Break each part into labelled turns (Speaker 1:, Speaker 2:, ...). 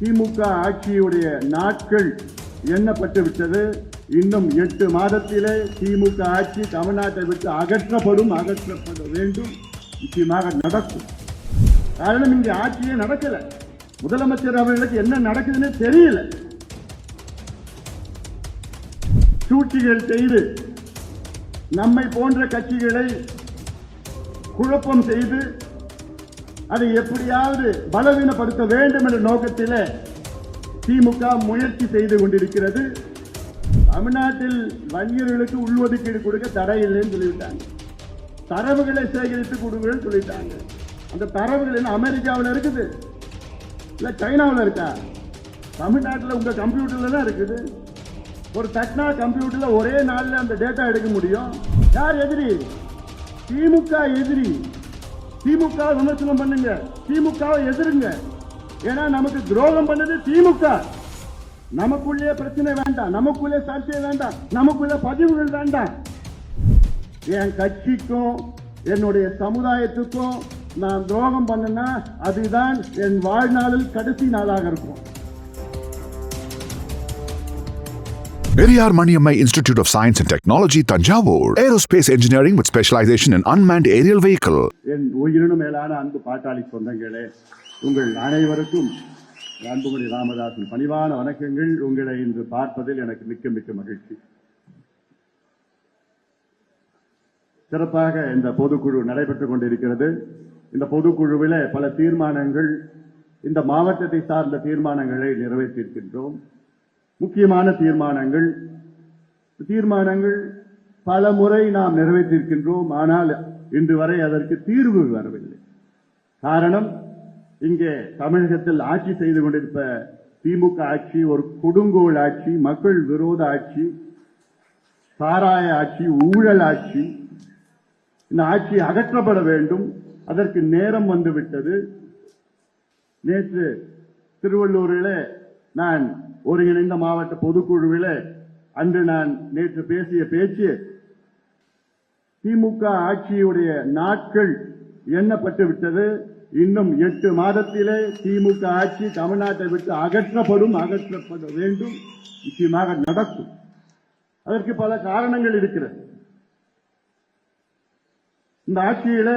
Speaker 1: திமுக ஆட்சியுடைய நாட்கள் எண்ணப்பட்டு விட்டது. இன்னும் 8 மாதத்திலே திமுக ஆட்சி தமிழ்நாட்டை விட்டு அகற்றப்பட வேண்டும். நிச்சயமாக நடக்கும். காரணம் இங்கே ஆட்சியே நடக்கல. முதலமைச்சர் அவர்களுக்கு என்ன நடக்குதுன்னு தெரியல. சூழ்ச்சிகள் செய்து நம்மை போன்ற கட்சிகளை குழப்பம் செய்து அதை எப்படியாவது பலவீனப்படுத்த வேண்டும் என்ற நோக்கத்தில் திமுக முயற்சி செய்து கொண்டிருக்கிறது. தமிழ்நாட்டில் வன்னியர்களுக்கு உள்ஒதுக்கீடு கொடுக்க தடை இல்லைன்னு சொல்லிவிட்டாங்க. தரவுகளை சேகரித்து கொடுங்கன்னு சொல்லிட்டாங்க. அந்த தரவுகள் என்ன அமெரிக்காவில் இருக்குது, இல்ல சைனாவில் இருக்கா? தமிழ்நாட்டில் உங்க கம்ப்யூட்டர்ல தான் இருக்குது. ஒரு டெக்னா கம்ப்யூட்டர்ல ஒரே நாளில் அந்த டேட்டா எடுக்க முடியும். யார் எதிரி? திமுக எதிரி. திமுக விமர்சனம் பண்ணுங்க, திமுகவை எதிருங்க. ஏன்னா நமக்கு துரோகம் பண்ணது திமுக. நமக்குள்ளே பிரச்சனை வேண்டாம், நமக்குள்ளே சர்ச்சை வேண்டாம், நமக்குள்ளே பதிவுகள் வேண்டாம். என் கட்சிக்கும் என்னுடைய சமுதாயத்துக்கும் நான் துரோகம் பண்ணனா அதுதான் என் வாழ்நாளில் கடைசி நாளாக இருக்கும்.
Speaker 2: Periyar Maniammai Institute of Science and Technology, Tanjavur. Aerospace Engineering with specialization in unmanned aerial vehicle.
Speaker 1: என் உயிரினும் மேலான அன்பு பாட்டாளி சொந்தங்களே, உங்கள் அனைவருக்கும் அன்புமணி ராமதாசின் பணிவான வணக்கங்கள். உங்களை இன்று பார்ப்பதில் எனக்கு மிக்க மிக்க மகிழ்ச்சி. சிறப்பாக இந்த பொதுக்குழு நடைபெற்றுக் கொண்டிருக்கிறது. இந்த பொதுக்குழுவில் பல தீர்மானங்கள், இந்த மாவட்டத்தை சார்ந்த தீர்மானங்களை நிறைவேற்றியிருக்கின்றோம். முக்கியமான தீர்மானங்கள் பல முறை நாம் நிறைவேற்றிருக்கின்றோம். ஆனால் இன்று வரை அதற்கு தீர்வு வரவில்லை. காரணம், இங்கே தமிழகத்தில் ஆட்சி செய்து கொண்டிருப்ப திமுக ஆட்சி ஒரு கொடுங்கோல் ஆட்சி, மக்கள் விரோத ஆட்சி, சாராய ஆட்சி, ஊழல் ஆட்சி. இந்த ஆட்சி அகற்றப்பட வேண்டும். அதற்கு நேரம் வந்துவிட்டது. நேற்று திருவள்ளூரில் நான் ஒருங்கிணைந்த மாவட்ட பொதுக்குழுவில் அன்று நான் நேற்று பேசிய பேச்சு, திமுக ஆட்சியுடைய நாட்கள் எண்ணப்பட்டு விட்டது. இன்னும் 8 மாதத்திலே திமுக ஆட்சி தமிழ்நாட்டை விட்டு அகற்றப்பட வேண்டும். நிச்சயமாக நடக்கும். அதற்கு பல காரணங்கள் இருக்கிறது. இந்த ஆட்சியில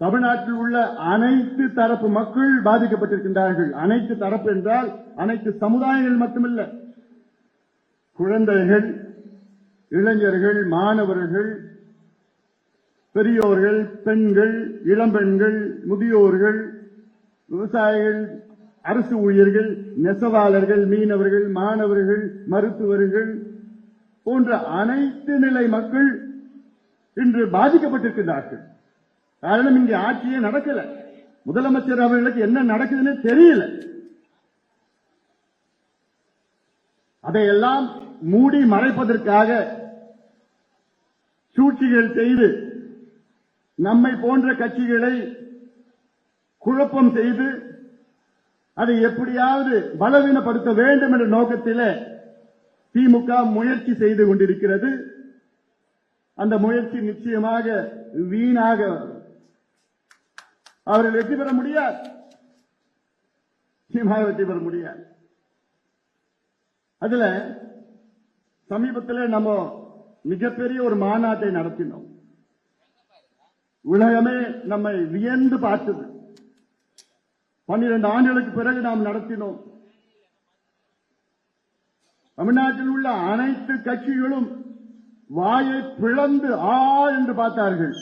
Speaker 1: தமிழ்நாட்டில் உள்ள அனைத்து தரப்பு மக்கள் பாதிக்கப்பட்டிருக்கின்றார்கள். அனைத்து தரப்பு என்றால் அனைத்து சமுதாயங்கள் மட்டுமல்ல, குழந்தைகள், இளைஞர்கள், மாணவர்கள், பெரியோர்கள், பெண்கள், இளம்பெண்கள், முதியோர்கள், விவசாயிகள், அரசு ஊழியர்கள், நெசவாளர்கள், மீனவர்கள், மாணவர்கள், மருத்துவர்கள் போன்ற அனைத்து நிலை மக்கள் இன்று பாதிக்கப்பட்டிருக்கிறார்கள். காரணம், இங்கே ஆட்சியே நடக்கல. முதலமைச்சர் அவர்களுக்கு என்ன நடக்குதுன்னு தெரியல. அதையெல்லாம் மூடி மறைப்பதற்காக சூழ்ச்சிகள் செய்து நம்மை போன்ற கட்சிகளை குழப்பம் செய்து அதை எப்படியாவது பலவீனப்படுத்த வேண்டும் என்ற நோக்கத்தில் திமுக முயற்சி செய்து கொண்டிருக்கிறது. அந்த முயற்சி நிச்சயமாக வீணாக அவர்கள் வெற்றி பெற முடியாது. நிச்சயமாக வெற்றி பெற முடியாது. அதுல சமீபத்தில் நம்ம மிகப்பெரிய ஒரு மாநாட்டை நடத்தினோம். உலகமே நம்மை வியந்து பார்த்தது. 12 ஆண்டுகளுக்கு பிறகு நாம் நடத்தினோம். தமிழ்நாட்டில் உள்ள அனைத்து கட்சிகளும் வாயை பிளந்து என்று பார்த்தார்கள்.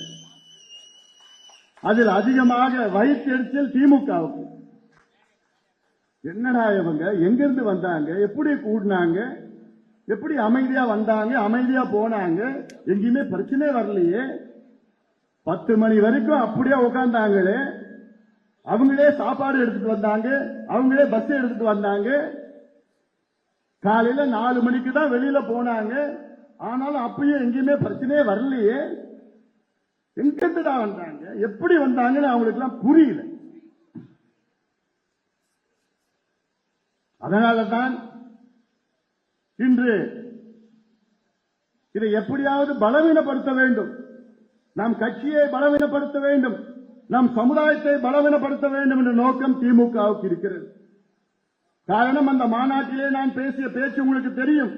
Speaker 1: அதில் அதிகமாக வயிற்றெரிச்சல் திமுகவுக்கு. என்னடா இவங்க எங்கிருந்து வந்தாங்க, எப்படி கூடினாங்க, எப்படி அமைதியா வந்தாங்க, அமைதியா போனாங்க, எங்கேயுமே பிரச்சனை வரலையே, 10 மணி வரைக்கும் அப்படியே உட்கார்ந்தாங்களே, அவங்களே சாப்பாடு எடுத்துட்டு வந்தாங்க, அவங்களே பஸ் எடுத்துட்டு வந்தாங்க, காலையில 4 மணிக்கு தான் வெளியில போனாங்க, ஆனாலும் அப்பயும் எங்கேயுமே பிரச்சனையே வரலையே, எங்கிருந்துடா வந்தாங்க, எப்படி வந்தாங்கன்னு அவங்களுக்கு எல்லாம் புரியல. அதனாலதான் இன்று இதை எப்படியாவது பலவீனப்படுத்த வேண்டும், நம் கட்சியை பலவீனப்படுத்த வேண்டும், நம் சமுதாயத்தை பலவீனப்படுத்த வேண்டும் என்ற நோக்கம் திமுகவுக்கு இருக்கிறது. காரணம், அந்த மாநாட்டிலே நான் பேசிய பேச்சு உங்களுக்கு தெரியும்.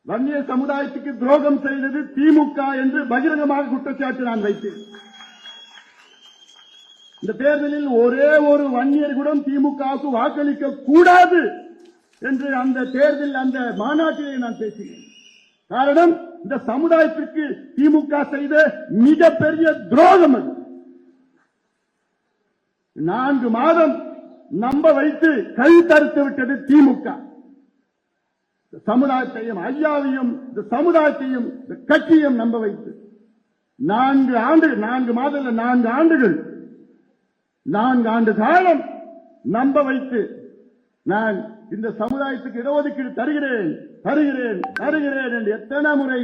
Speaker 1: வன்னிய சமுதாயத்துக்கு துரோகம் செய்தது திமுக என்று பகிரங்கமாக குற்றச்சாட்டு நான் வைத்தேன். இந்த தேர்தலில் ஒரே ஒரு வன்னியர் கூட திமுகவுக்கு வாக்களிக்க கூடாது என்று அந்த தேர்தல் அந்த மாநாட்டிலே நான் பேசினேன். காரணம், இந்த சமுதாயத்திற்கு திமுக செய்த மிகப்பெரிய துரோகம் அது. 4 மாதம் நம்ப வைத்து கழுத்தறுத்து விட்டது திமுக. சமுதாயத்தையும் ஐயாவையும் இந்த சமுதாயத்தையும் இந்த கட்சியும் நம்ப வைத்து 4 ஆண்டுகள், 4 மாதம் 4 ஆண்டுகள், 4 ஆண்டு காலம் நம்ப வைத்து நான் இந்த சமுதாயத்துக்கு இடஒதுக்கீடு தருகிறேன் தருகிறேன் தருகிறேன் என்று எத்தனை முறை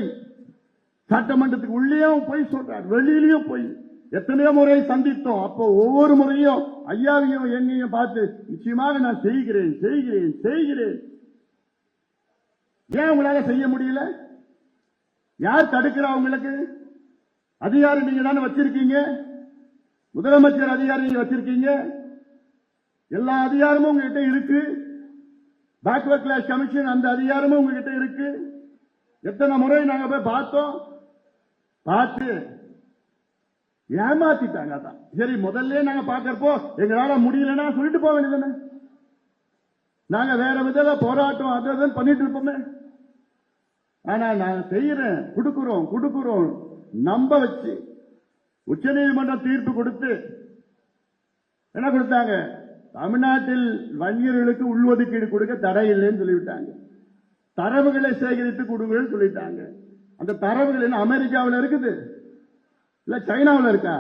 Speaker 1: சட்டமன்றத்துக்கு உள்ளேயும் போய் சொல்றார், வெளியிலையும் போய் எத்தனையோ முறை சந்தித்தோம். அப்போ ஒவ்வொரு முறையும் ஐயாவையும் என்னையும் பார்த்து நிச்சயமாக நான் செய்கிறேன் செய்கிறேன் செய்கிறேன். ஏன் உங்களால செய்ய முடியல? யார் தடுக்கிறா? உங்களுக்கு அதிகாரம் நீங்க தானே வச்சிருக்கீங்க. முதலமைச்சர் அதிகாரம் நீங்க வச்சிருக்கீங்க. எல்லா அதிகாரமும் உங்ககிட்ட இருக்கு. பேக்வர்ட் கிளாஸ் கமிஷன் அந்த அதிகாரமும் உங்ககிட்ட இருக்கு. எத்தனை முறை நாங்க போய் பார்த்தோம், பார்த்து ஏமாத்திட்டாங்க. அதான் சரி, முதல்ல நாங்க பாக்கிறப்போ எங்களால முடியலன்னா சொல்லிட்டு போக வேண்டியதானே. நாங்க வேற விதத்துல போராட்டம் அதை பண்ணிட்டு இருப்போமே. ஆனா நான் செய்யறேன், கொடுக்கிறோம் நம்ப வச்சு உச்சநீதிமன்றம் தீர்ப்பு கொடுத்து என்ன கொடுத்தாங்க? தமிழ்நாட்டில் வன்னியர்களுக்கு உள்ஒதுக்கீடு கொடுக்க தடை இல்லைன்னு சொல்லிவிட்டாங்க. தரவுகளை சேகரித்து கொடுங்கன்னு சொல்லிட்டாங்க. அந்த தரவுகள் என்ன அமெரிக்காவில் இருக்குது, இல்ல சைனாவில் இருக்கா?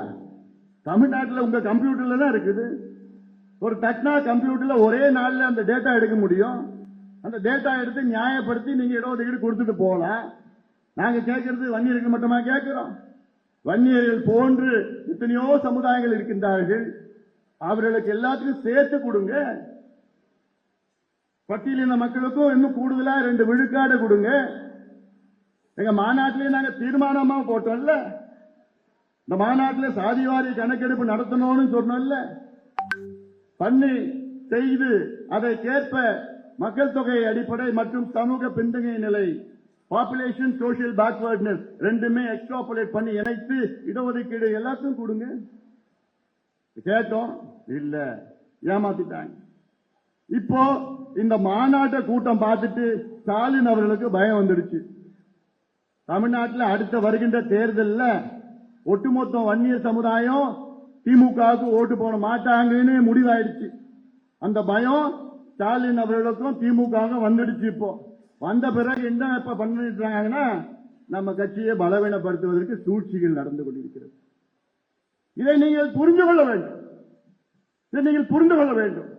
Speaker 1: தமிழ்நாட்டில் உங்க கம்ப்யூட்டர்ல தான் இருக்குது. ஒரு தக்னா கம்ப்யூட்டர்ல ஒரே நாள்ல அந்த டேட்டா எடுக்க முடியும். அந்த டேட்டா எடுத்து நியாயப்படுத்தி நீங்க இடஒதுக்கீடு கொடுத்துட்டு போகலாம். நாங்க கேட்கறது வன்னியர்கள் மட்டுமா கேட்கிறோம்? வன்னியர்கள் போன்று எத்தனையோ சமுதாயங்கள் இருக்கின்றார்கள். அவர்களுக்கு எல்லாத்துக்கும் சேர்த்து கொடுங்க. பட்டியலின மக்களுக்கும் இன்னும் கூடுதலா 2 விழுக்காடு கொடுங்க. எங்க மாநாட்டிலே நாங்க தீர்மானமா போட்டோம்ல, இந்த மாநாட்டில் சாதிவாரி கணக்கெடுப்பு நடத்தணும்னு சொன்னோம்ல, பண்ணி செய்து அதை கேட்ப மக்கள் தொகை அடிப்படை மற்றும் சமூக பின்தங்கிய நிலை, பாப்புலேஷன் சோசியல் பேக்வர்ட்னஸ் ரெண்டுமே எக்ஸ்ட்ராபுலேட் பண்ணி இணைத்து இடஒதுக்கீடு எல்லாத்தையும் கொடுங்க கேட்டோம். இல்ல, ஏமாத்திட்டாங்க. இப்போ இந்த மாநாட்ட கூட்டம் பார்த்துட்டு ஸ்டாலின் அவர்களுக்கு பயம் வந்துடுச்சு. தமிழ்நாட்டில் அடுத்த வருகின்ற தேர்தலில் ஒட்டுமொத்த வன்னிய சமுதாயம் திமுகவுக்கு ஓட்டு போட மாட்டாங்கன்னு முடிவாயிடுச்சு. அந்த பயம் ஸ்டாலின் அவர்களுக்கும் திமுக வந்துடுச்சு. இப்போ வந்த பிறகு என்ன இப்ப பண்ணிட்டு இருக்காங்கன்னா, நம்ம கட்சியை பலவீனப்படுத்துவதற்கு சூழ்ச்சிகள் நடந்து கொண்டிருக்கிறது. இதை நீங்கள் புரிந்து கொள்ள வேண்டும். இதை நீங்கள் புரிந்து கொள்ள வேண்டும்.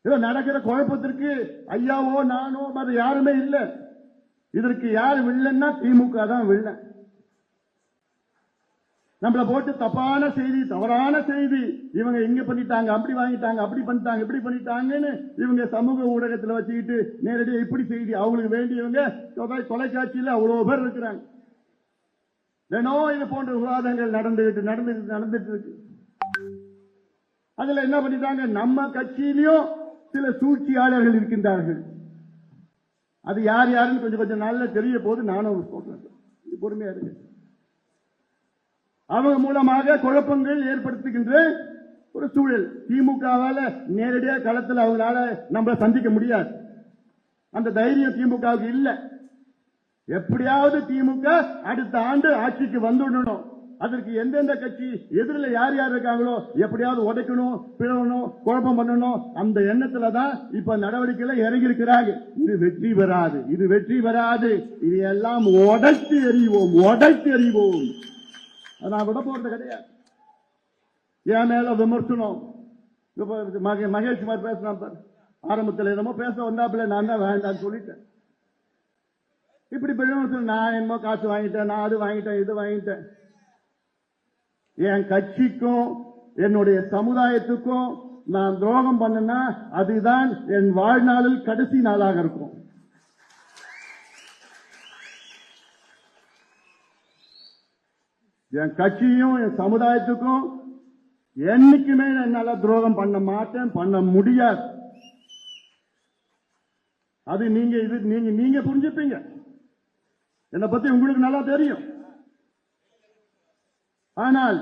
Speaker 1: இதை நடக்கிற குழப்பத்திற்கு ஐயாவோ நானோ அது யாருமே இல்லை. இதற்கு யார் வில்லன்னா திமுக தான் வில்லன். நம்மள போட்டு தப்பான செய்தி, தவறான செய்தி, இவங்க இங்க பண்ணிட்டாங்க, அப்படி வாங்கிட்டாங்க, அப்படி பண்ணிட்டாங்க, இப்படி பண்ணிட்டாங்கன்னு இவங்க சமூக ஊடகத்தில் வச்சுக்கிட்டு நேரடியாக இப்படி செய்தி அவங்களுக்கு வேண்டியவங்க தொலைக்காட்சியில் அவ்வளவு பேர் இருக்கிறாங்க. தினம் இது போன்ற விவாதங்கள் நடந்துட்டு இருக்கு. அதுல என்ன பண்ணிட்டாங்க? நம்ம கட்சியிலையும் சில சூழ்ச்சியாளர்கள் இருக்கின்றார்கள். அது யார் யாருன்னு கொஞ்சம் நாள்ல தெரிய போது நானும் சொல்றேன், பொறுமையா இருக்கு. அவங்க மூலமாக குழப்பங்கள் ஏற்படுத்துகின்ற ஒரு சூழல். திமுகவால நேரடியாக களத்தில் அவங்களால நம்மளை சந்திக்க முடியாது. அந்த தைரியம் திமுகவுக்கு இல்ல. எப்படியாவது திமுக அடுத்த ஆண்டு ஆட்சிக்கு வந்துடணும். அதற்கு எந்தெந்த கட்சி எதிரில் யார் யார் இருக்காங்களோ எப்படியாவது உடைக்கணும், பிளவணும், குழப்பம் பண்ணணும், அந்த எண்ணத்துல தான் இப்ப நடவடிக்கையில இறங்கி இருக்கிறாங்க. இது வெற்றி பெறாது, இது வெற்றி பெறாது. இது எல்லாம் உடைத்து எறிவோம். நான் விட போறது கிடையாது. என் மேல விமர்சனம் மகேஷ் குமார் பேசினான் பாரு, ஆரம்பத்தில் என்னமோ பேச வந்தாப்புல நான் தான் வேண்டான்னு சொல்லிட்டேன். இப்படி விமர்சனம், நான் என்னமோ காசு வாங்கிட்டேன், நான் அது வாங்கிட்டேன், இது வாங்கிட்டேன். என் கட்சிக்கும் என்னுடைய சமுதாயத்துக்கும் நான் துரோகம் பண்ணனா அதுதான் என் வாழ்நாளில் கடைசி நாளாக இருக்கும். என் கட்சியும் என் சமுதாயத்துக்கும் என்னைக்குமே என்னால துரோகம் பண்ண மாட்டேன், பண்ண முடியாது. அது நீங்க புரிஞ்சுப்பீங்க. என்னை பத்தி உங்களுக்கு நல்லா தெரியும். ஆனால்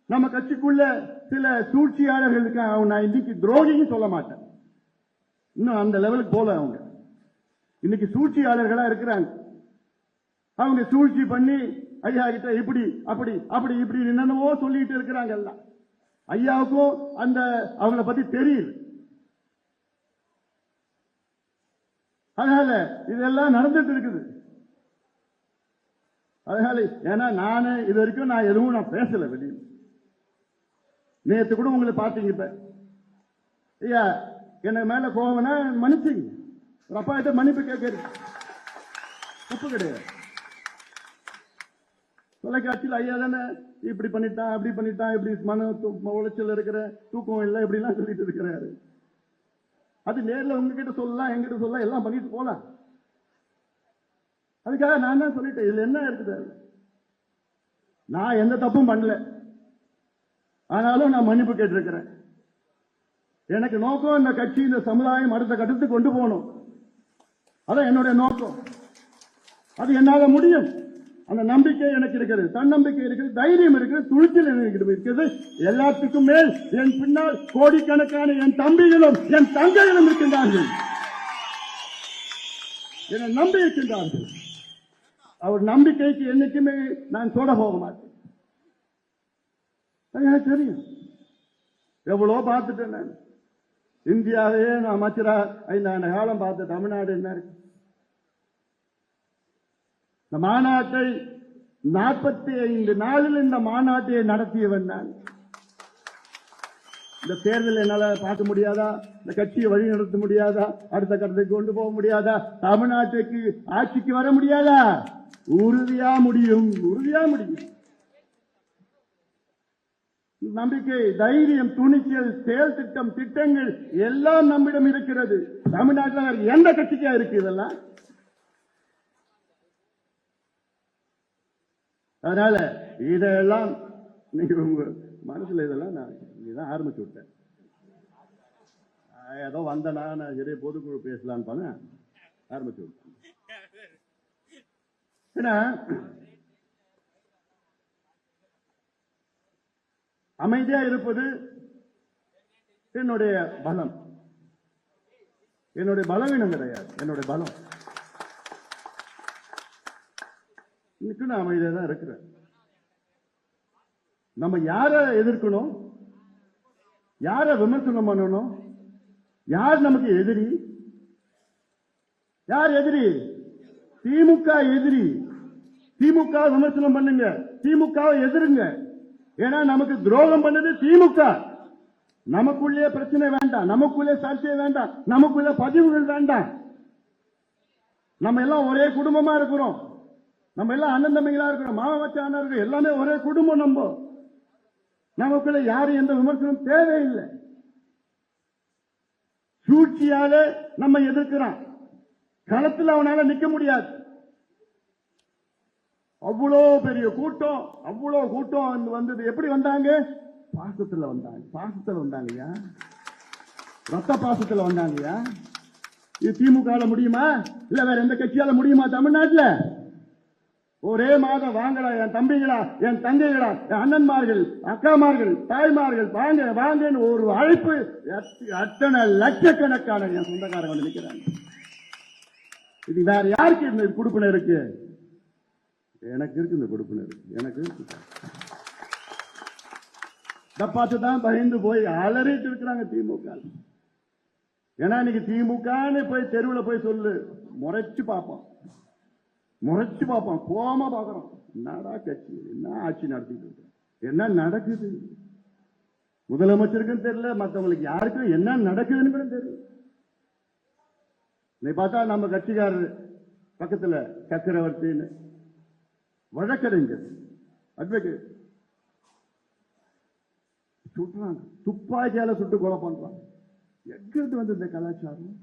Speaker 1: நம்ம கட்சிக்குள்ள சில சூழ்ச்சியாளர்களுக்கு நான் இன்னைக்கு துரோகின்னு சொல்ல மாட்டேன். இன்னும் அந்த லெவலுக்கு போல அவங்க இன்னைக்கு சூழ்ச்சியாளர்களா இருக்கிறாங்க. அவங்க சூழ்ச்சி பண்ணி ஐயா கிட்ட இப்படி அப்படி அப்படி இப்படி என்னென்னவோ சொல்லிட்டு இருக்கிறாங்க. எல்லாம் ஐயாவுக்கும் அந்த அவங்கள பத்தி தெரியுது. அதனால இதெல்லாம் நடந்துட்டு இருக்குது. அதனால ஏன்னா நானு இது வரைக்கும் நான் எதுவும் பேசல வெளியில். நேற்று கூட உங்களை பார்த்தீங்க. இப்ப ஐயா எனக்கு மேல கோவம்னா மன்னிச்சுங்க. ஒரு அப்பா கிட்ட மன்னிப்பு கேட்கறது தப்பு கிடையாது. தொலைக்காட்சியில் ஐயா தானே இப்படி பண்ணிட்டான் அப்படி பண்ணிட்டான் இப்படி மன உளைச்சல் இருக்கிற தூக்கம் இல்லை இப்படிலாம் சொல்லிட்டு இருக்கிறாரு. அது நேரில் உங்ககிட்ட சொல்லலாம் எங்கிட்ட சொல்லலாம் எல்லாம் பண்ணிட்டு போலாம். அதுக்காக நான் தான் சொல்லிட்டேன். இதுல என்ன இருக்குது? நான் எந்த தப்பும் பண்ணல. ஆனாலும் நான் மன்னிப்பு கேட்டிருக்கிறேன். எனக்கு நோக்கம் இந்த கட்சி இந்த சமுதாயம் அடுத்த கட்டத்துக்கு கொண்டு போகணும். அதான் என்னுடைய நோக்கம். அது என்னால முடியும். அந்த நம்பிக்கை எனக்கு இருக்கிறது, தன்னம்பிக்கை இருக்கிறது, தைரியம் இருக்கிறது, துணிச்சல் எனக்கு இருக்கிறது. எல்லாத்துக்கும் மேல் என் பின்னால் கோடிக்கணக்கான என் தம்பிகளும் என் தங்கைகளும் இருக்கின்றார்கள். என்னை நம்பி இருக்கின்றார்கள். அவர் நம்பிக்கைக்கு என்னைக்குமே நான் தொட போக மாட்டேன். எனக்கு தெரியும். எவ்வளவு பார்த்துட்டேன் நான். இந்தியாவையே நான் அமைச்சரா 5 ஆண்டு காலம் பார்த்த தமிழ்நாடு என்ன இருக்கு? இந்த மாநாட்டை 45 நாளில் இந்த மாநாட்டை நடத்தியவன் நான். இந்த தேர்தல் என்னால பார்க்க முடியாதா? இந்த கட்சியை வழி நடத்த முடியாதா? அடுத்த கட்டத்துக்கு கொண்டு போக முடியாதா? தமிழ்நாட்டுக்கு ஆட்சிக்கு வர முடியாதா? உறுதியா முடியும், உறுதியா முடியும். நம்பிக்கை, தைரியம், துணிச்சல், செயல் திட்டம், திட்டங்கள் எல்லாம் நம்மிடம் இருக்கிறது. தமிழ்நாட்டில் எந்த கட்சிக்கா இருக்கு இதெல்லாம்? அதனால இதெல்லாம் நீங்க உங்க மனசுல இதெல்லாம் நான் நீதான் ஆரம்பிச்சு விட்டேன். ஏதோ வந்தனா நான் சரி பொதுக்குழு பேசலான்னு பண்ண ஆரம்பிச்சு விட்டேன். ஏன்னா அமைதியா இருப்பது என்னுடைய பலம், என்னுடைய பலவீனம் கிடையாது. என்னுடைய பலம். இன்னைக்கு நான் அமைதியா தான் இருக்கிறேன். நம்ம யார எதிர்க்கணும், யார விமர்சனம் பண்ணணும், யார் நமக்கு எதிரி? யார் எதிரி? திமுக எதிரி. திமுக விமர்சனம் பண்ணுங்க, திமுக எதிருங்க. ஏன்னா நமக்கு துரோகம் பண்ணது திமுக. நமக்குள்ளே பிரச்சனை வேண்டாம், நமக்குள்ளே சர்ச்சை வேண்டாம், நமக்குள்ளே பதிவுகள் வேண்டாம். நம்ம எல்லாம் ஒரே குடும்பமா இருக்கிறோம். நம்ம எல்லாம் அண்ணன் தம்பிகளா இருக்கிறோம், மாமா மச்சானா இருக்கிறோம், எல்லாமே ஒரே குடும்பம். நமக்குள்ள யாரும் எந்த விமர்சனம் தேவையில்லை. சூழ்ச்சியால நம்ம எதிர்க்கிறான், களத்தில் அவனால நிக்க முடியாது. அவ்வளோ பெரிய கூட்டம், அவ்வளோ கூட்டம் வந்தது. எப்படி வந்தாங்க? பாசத்துல வந்தாங்க. பாசத்துல வந்தாங்கய்யா, ரத்த பாசத்துல வந்தாங்கய்யா. இது திமுக முடியுமா? இல்ல வேற எந்த கட்சியால முடியுமா? தமிழ்நாட்டில் ஒரே மாதம் வாங்கடா என் தம்பிகளா, என் தங்கைகளா, என் அண்ணன்மார்கள், அக்காமார்கள், தாய்மார்கள், வாங்க வாங்கன்னு ஒரு அழைப்பு. அத்தனை லட்சக்கணக்கான என் சொந்தக்காரங்க வந்து நிற்கிறாங்க. இது வேற யாருக்கு இந்த கொடுப்பினை இருக்கு? எனக்கு இருக்கு. இந்த கொடுப்பினை இருக்கு, எனக்கு இருக்கு. பார்த்து தான் பயந்து போய் அலறிட்டு இருக்கிறாங்க திமுக. ஏன்னா இன்னைக்கு திமுகன்னு போய் தெருவில் போய் சொல்லு, முறைச்சு பார்ப்போம், முறைச்சு பார்ப்போம், கோமா பார்க்கிறோம். என்னடா கட்சி, என்ன ஆட்சி நடத்திட்டு இருக்கு, என்ன நடக்குது? முதலமைச்சருக்கும் தெரியல, மற்றவங்களுக்கு யாருக்கும் என்ன நடக்குதுன்னு கூட தெரியல. நீ பார்த்தா நம்ம கட்சிக்காரர் பக்கத்துல சக்கரவர்த்தின்னு வழக்கறிஞர் அட்வொகேட் சுட்டுறாங்க, துப்பாக்கியால சுட்டு கொலை பண்றாங்க. எங்கிருந்து வந்து இந்த கலாச்சாரம்?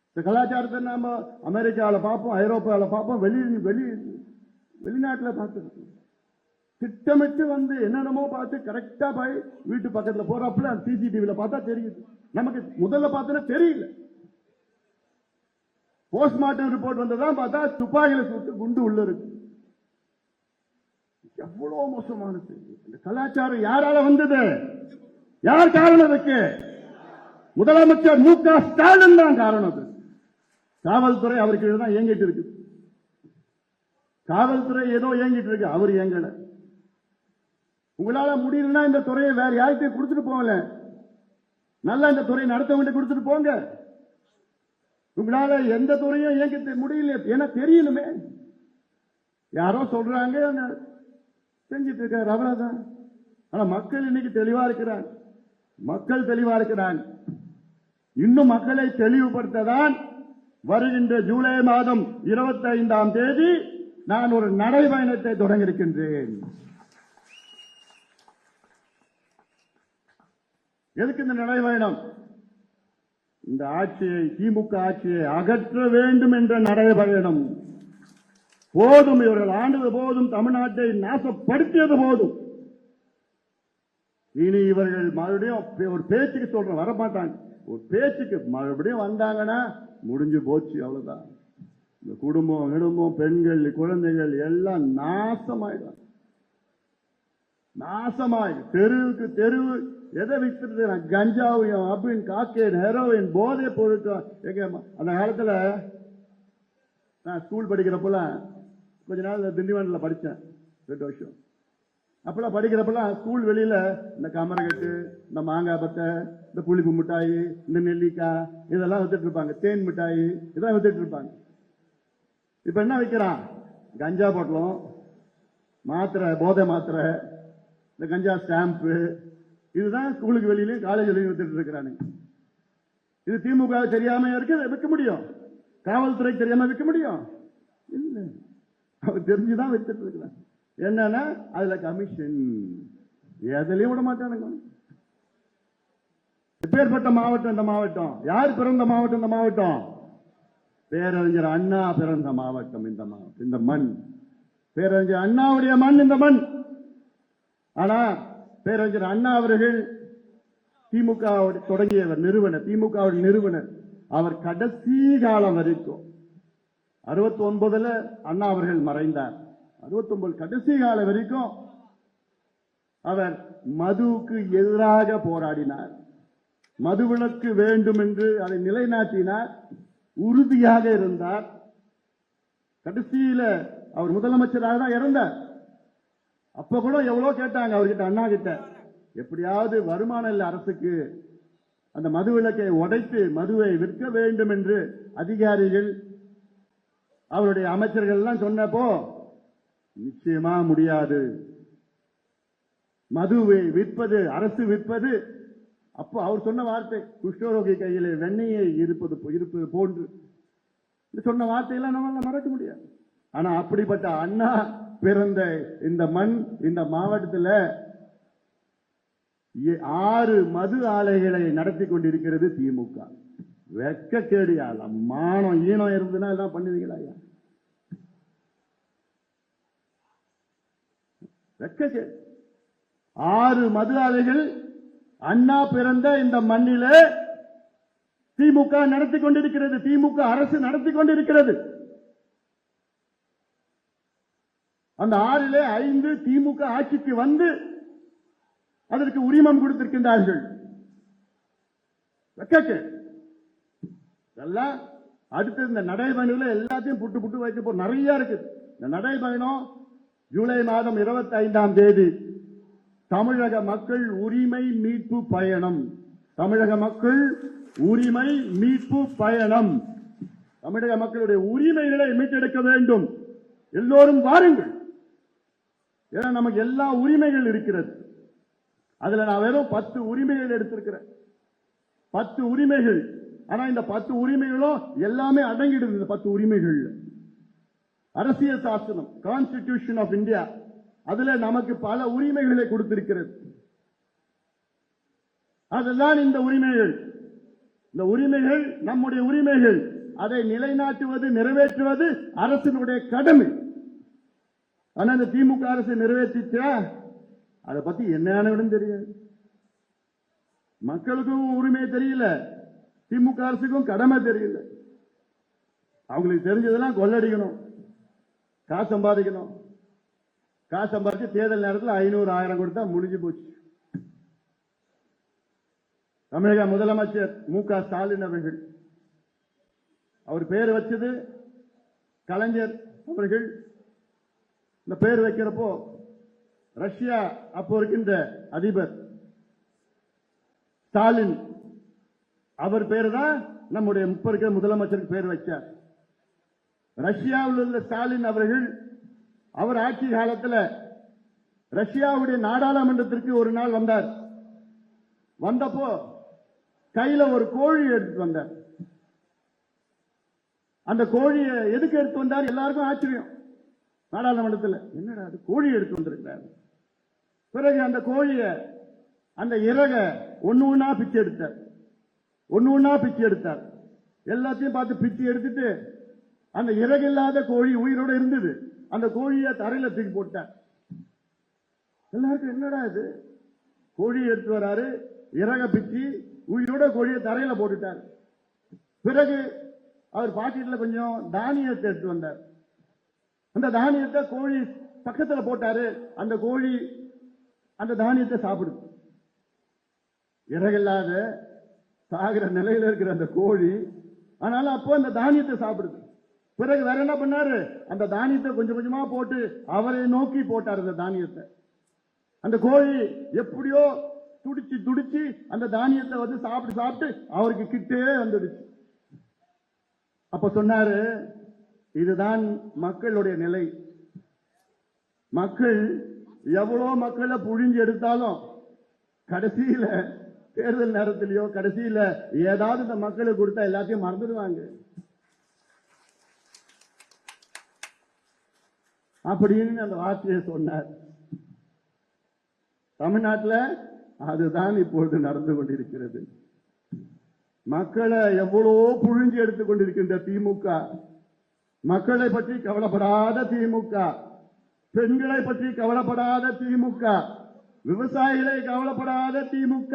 Speaker 1: இந்த கலாச்சாரத்தை நாம அமெரிக்காவில் பார்ப்போம், ஐரோப்பாவில் பார்ப்போம், வெளிநாட்டில் பார்த்துருக்கோம். திட்டமிட்டு வந்து என்னென்னமோ பார்த்து கரெக்டா போய் வீட்டு பக்கத்தில் போறப்பல சிசிடிவில பார்த்தா தெரியுது. நமக்கு முதல்ல பார்த்தா தெரியல. போஸ்ட்மார்ட்டம் ரிப்போர்ட் வந்ததான் பார்த்தா துப்பாக்கியில சுட்டு குண்டு உள்ள இருக்கு. எவ்வளவு மோசமானது இந்த கலாச்சாரம். யாரால வந்தது? யார் காரணம் அதுக்கு? முதலமைச்சர் மு க ஸ்டாலின் தான் காரணம். காவல்துறை அவருக்கு தான் இயங்கிட்டு இருக்கு. காவல்துறை ஏதோ இயங்கிட்டு இருக்கு, அவர் இயங்கல. உங்களால முடியலன்னா இந்த துறையை வேற யார்கிட்ட கொடுத்துட்டு போகல, நல்லா இந்த துறையை நடத்தவங்க கொடுத்துட்டு போங்க. உங்களால எந்த துறையும் இயங்க முடியல, ஏன்னா தெரியணுமே. யாரோ சொல்றாங்க செஞ்சிட்டு இருக்காரு, அவ்வளவுதான். ஆனா மக்கள் இன்னைக்கு தெளிவா இருக்கிறாங்க. மக்கள் தெளிவா இருக்கிறாங்க. இன்னும் மக்களை தெளிவுபடுத்ததான் வருகின்ற ஜூலை மாதம் 25ஆம் தேதி நான் ஒரு நடைபயணத்தை தொடங்க இருக்கின்றேன். எதுக்கு இந்த நடைபயணம்? இந்த ஆட்சியை, திமுக ஆட்சியை அகற்ற வேண்டும் என்ற நடைபயணம். போதும், இவர்கள் ஆண்டது போதும், தமிழ்நாட்டை நாசப்படுத்தியது போதும். இனி இவர்கள் மறுபடியும் ஒரு பேச்சுக்கு சொல்ற வரமாட்டாங்க. ஒரு பேச்சுக்கு மறுபடியும் வந்தாங்கன்னா முடிஞ்சு போச்சு, அவ்வளவுதான். இந்த குடும்பம், பெண்கள், குழந்தைகள் எல்லாம் நாசமாயிடும். நாசமாய் தெருவுக்கு தெருவு எதை விற்கிறது? கஞ்சாவையும், அபின், காக்கேன், ஹெரோயின், போதை பொருட்கள். அந்த காலத்துல நான் ஸ்கூல் படிக்கிறப்பல கொஞ்ச நாள் திண்டிவனத்துல படிச்சேன், 2 வருஷம். அப்பெல்லாம் படிக்கிறப்பெல்லாம் ஸ்கூல் வெளியில இந்த கமரகட்டு, இந்த மாங்காய் பத்தை, இந்த புளிப்பு மிட்டாயி, இந்த நெல்லிக்காய் இதெல்லாம் வித்துட்டு இருப்பாங்க. தேன் மிட்டாயி இதெல்லாம் வித்துட்டு இருப்பாங்க. இப்ப என்ன விற்கிறான்? கஞ்சா பொட்டலம், மாத்திரை, போதை மாத்திரை, இந்த கஞ்சா ஸ்டாம்பு, இதுதான் ஸ்கூலுக்கு வெளியிலையும் காலேஜ்லயும் வித்துட்டு இருக்கிறானுங்க. இது திமுக தெரியாம இருக்கு விற்க முடியும்? காவல்துறை தெரியாம விற்க முடியும்? இல்ல, அவர் தெரிஞ்சுதான் வித்துட்டு இருக்கிறாங்க. என்னன்னா அதுல கமிஷன், எதுலயும் விட மாட்டானுங்க. எப்பேற்பட்ட மாவட்டம் இந்த மாவட்டம்? யார் பிறந்த மாவட்டம் இந்த மாவட்டம்? பேரறிஞர் அண்ணா பிறந்த மாவட்டம் இந்த மாவட்டம், இந்த மண். பேரறிஞர் அண்ணாவுடைய மண் இந்த மண். ஆனா பேரறிஞர் அண்ணா அவர்கள் திமுக தொடங்கியவர், நிறுவனர், திமுக நிறுவனர். அவர் கடைசி காலம் வரைக்கும் 69ல அண்ணா அவர்கள் மறைந்தார். 69 கடைசி காலம் வரைக்கும் அவர் மதுவுக்கு எதிராக போராடினார். மதுவிலக்கு வேண்டும் என்று அதை நிலைநாட்டினார். உறுதியாக இருந்தார். கடைசியில அவர் முதலமைச்சராக தான் இறந்தார். அப்ப கூட எவ்வளவு கேட்டாங்க அவர்கிட்ட, அண்ணா கிட்ட, எப்படியாவது வருமானம் இல்ல அரசுக்கு, அந்த மது விலக்கை உடைத்து மதுவை விற்க வேண்டும் என்று அதிகாரிகள், அவருடைய அமைச்சர்கள் எல்லாம் சொன்னப்போ நிச்சயமா முடியாது, மதுவை விற்பது அரசு விற்பது. அப்போ அவர் சொன்ன வார்த்தை, குஷ்டரோகி கையிலே வெண்ணெயை இருப்பது போன்று சொன்ன வார்த்தையெல்லாம் நம்மளால மறக்க முடியாது. ஆனா அப்படிப்பட்ட அண்ணா பிறந்த இந்த மண், இந்த மாவட்டத்தில் 6 மது ஆலைகளை நடத்தி கொண்டிருக்கிறது திமுக. வெட்கக்கேடியா? மானம் ஈனம் இருந்துன்னா எல்லாம் பண்ணுவீங்களா? வெட்கக்கேடு. 6 மது ஆலைகள் அண்ணா பிறந்த இந்த மண்ணிலே திமுக நடத்தி கொண்டிருக்கிறது, திமுக அரசு நடத்தி கொண்டிருக்கிறது. அந்த 6லே 5 திமுக ஆட்சிக்கு வந்து அதற்கு உரிமம் கொடுத்திருக்கின்றார்கள். எல்லாம் அடுத்து இந்த நடைபயணம் எல்லாத்தையும் புட்டு வைக்க போ நிறைய இருக்கு. இந்த நடைபயணம் ஜூலை மாதம் 25ஆம் தேதி தமிழக மக்கள் உரிமை மீட்பு பயணம். தமிழக மக்கள் உரிமை மீட்பு பயணம். தமிழக மக்களுடைய உரிமைகளை மீட்டெடுக்க வேண்டும். எல்லோரும் வாருங்கள். ஏன்னா நமக்கு எல்லா உரிமைகள் இருக்கிறது. அதுல நான் வெறும் 10 உரிமைகள் எடுத்திருக்கிறேன். 10 உரிமைகள். ஆனா இந்த 10 உரிமைகளும் எல்லாமே அடங்கிடுது. இந்த 10 உரிமைகள் அரசியல் சாசனம், கான்ஸ்டிடியூஷன் ஆஃப் இந்தியா, அதுல நமக்கு பல உரிமைகளை கொடுத்திருக்கிறது. அதுதான் இந்த உரிமைகள். இந்த உரிமைகள் நம்முடைய உரிமைகள். அதை நிலைநாட்டுவது, நிறைவேற்றுவது அரசினுடைய கடமை. ஆனா இந்த திமுக அரசு நிறைவேற்றிச்சா அதை பத்தி என்னன்னு தெரியாது. மக்களுக்கும் உரிமை தெரியல, திமுக அரசுக்கும் கடமை தெரியல. அவங்களுக்கு தெரிஞ்சதெல்லாம் கொள்ளடிக்கணும், காசு சம்பாதிக்கணும். காசு சம்பாதிச்சு தேர்தல் நேரத்தில் 500 1000 கொடுத்தா முடிஞ்சு போச்சு. தமிழக முதலமைச்சர் மு.க. ஸ்டாலின் அவர்கள், அவர் பேர் வச்சது கலைஞர் அவர்கள். இந்த பேர் வைக்கிறப்போ ரஷ்யா அப்போ இருக்கின்ற அதிபர் ஸ்டாலின் அவர் பேரு தான் நம்முடைய இருக்கிற முதலமைச்சருக்கு பேர் வச்சார். ரஷ்யாவில் உள்ள ஸ்டாலின் அவர்கள் அவர் ஆட்சி காலத்தில் ரஷ்யாவுடைய நாடாளுமன்றத்திற்கு ஒரு நாள் வந்தார். வந்தப்போ கையில ஒரு கோழி எடுத்து வந்தார். அந்த கோழியை எதுக்கு எடுத்து வந்தார்? எல்லாருக்கும் ஆச்சரியம். நாடாளுமன்றத்தில் என்னடா அது கோழி எடுத்து வந்திருக்கிறார். பிறகு அந்த கோழிய அந்த இறக ஒன்னு ஒன்னா பிச்சு எடுத்தார். ஒன்னு ஒன்னா பிச்சு எடுத்தார். எல்லாத்தையும் பார்த்து பிச்சு எடுத்துட்டு அந்த இறகு இல்லாத கோழி உயிரோட இருந்தது. அந்த கோழியை தரையில தூக்கி போட்டார். எல்லாருக்கும் என்னடா இது, கோழியை எடுத்து வராரு, இறக பிச்சு உயிரோட கோழியை தரையில போட்டுட்டார். பிறகு அவர் பாக்கெட்ல கொஞ்சம் தானியத்தை எடுத்து வந்தார். அந்த தானியத்தை கோழி பக்கத்துல போட்டாரு. அந்த கோழி அந்த தானியத்தை சாப்பிடுது. இறகில்லாத சாகிற நிலையில இருக்கிற அந்த கோழி, ஆனாலும் அப்போ அந்த தானியத்தை சாப்பிடுது. பிறகு வேற என்ன பண்ணாரு? அந்த தானியத்தை கொஞ்சம் கொஞ்சமா போட்டு அவரை நோக்கி போட்டார். அந்த தானியத்தை அந்த கோழி எப்படியோ துடிச்சு துடிச்சு அந்த தானியத்தை வந்து சாப்பிட்டு சாப்பிட்டு அவருக்கு கிட்டே வந்துடுச்சு. அப்ப சொன்னாரு, இதுதான் மக்களுடைய நிலை. மக்கள் எவ்வளவு மக்களை புழிஞ்சு எடுத்தாலும் கடைசியில தேர்தல் நேரத்திலேயோ கடைசியில ஏதாவது இந்த மக்களுக்கு கொடுத்தா எல்லாத்தையும் மறந்துடுவாங்க அப்படின்னு அந்த வார்த்தையை சொன்னார். தமிழ்நாட்டில் அதுதான் இப்பொழுது நடந்து கொண்டிருக்கிறது. மக்களை எவ்வளவோ புழிஞ்சு எடுத்துக் கொண்டிருக்கின்ற திமுக, மக்களை பற்றி கவலைப்படாத திமுக, பெண்களை பற்றி கவலைப்படாத திமுக, விவசாயிகளை கவலைப்படாத திமுக,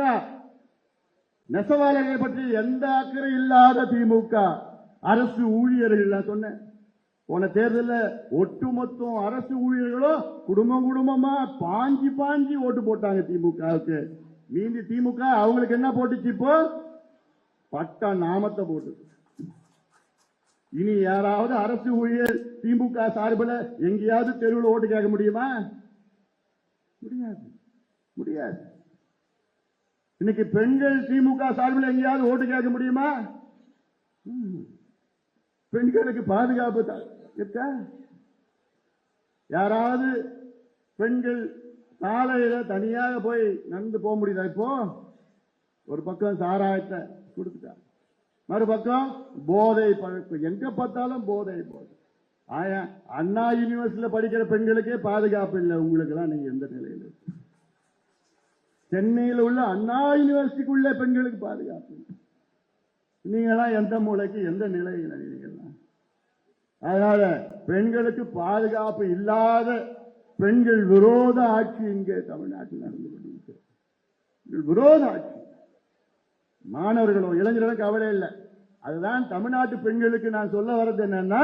Speaker 1: நெசவாளர்களை பற்றி எந்த அக்கறை இல்லாத திமுக, அரசு ஊழியர்கள். நான் சொன்னேன் போன தேர்தலில் ஒட்டுமொத்தம் அரசு ஊழியர்களும் குடும்பம் குடும்பமா பாஞ்சி பாஞ்சி ஓட்டு போட்டாங்க திமுகவுக்கு. மீதி திமுக அவங்களுக்கு என்ன போட்டுச்சு? இப்போ பட்ட நாமத்தை போட்டு. இனி யாராவது அரசு ஊழியர் திமுக சார்பில் எங்கேயாவது தெருவில் ஓட்டு கேட்க முடியுமா? முடியாது, முடியாது. இன்னைக்கு பெண்கள் திமுக சார்பில் எங்கேயாவது ஓட்டு கேட்க முடியுமா? பெண்களுக்கு பாதுகாப்பு இருக்கா? யாராவது பெண்கள் சாலையில தனியாக போய் நடந்து போக முடியுதா? இப்போ ஒரு பக்கம் சாராயத்தை கொடுத்துட்டாங்க, மறுபக்கம் போதை பழக்கம். எங்க பார்த்தாலும் போதை போதை. ஆயா, அண்ணா யூனிவர்சிட்டியில படிக்கிற பெண்களுக்கே பாதுகாப்பு இல்லை. உங்களுக்கு எல்லாம் நீங்க எந்த நிலையில? சென்னையில் உள்ள அண்ணா யூனிவர்சிட்டிக்குள்ள பெண்களுக்கு பாதுகாப்பு இல்லை. நீங்களாம் எந்த மூலைக்கு எந்த நிலையில? நீங்களாம் அதனால பெண்களுக்கு பாதுகாப்பு இல்லாத பெண்கள் விரோத ஆட்சி இங்கே தமிழ்நாட்டில் நடந்து கொண்டிருக்கிறது. விரோத ஆட்சி. மாணவர்களோ இளைஞர்களும் கவலை இல்லை. அதுதான் தமிழ்நாட்டு பெண்களுக்கு நான் சொல்ல வர்றது என்னன்னா,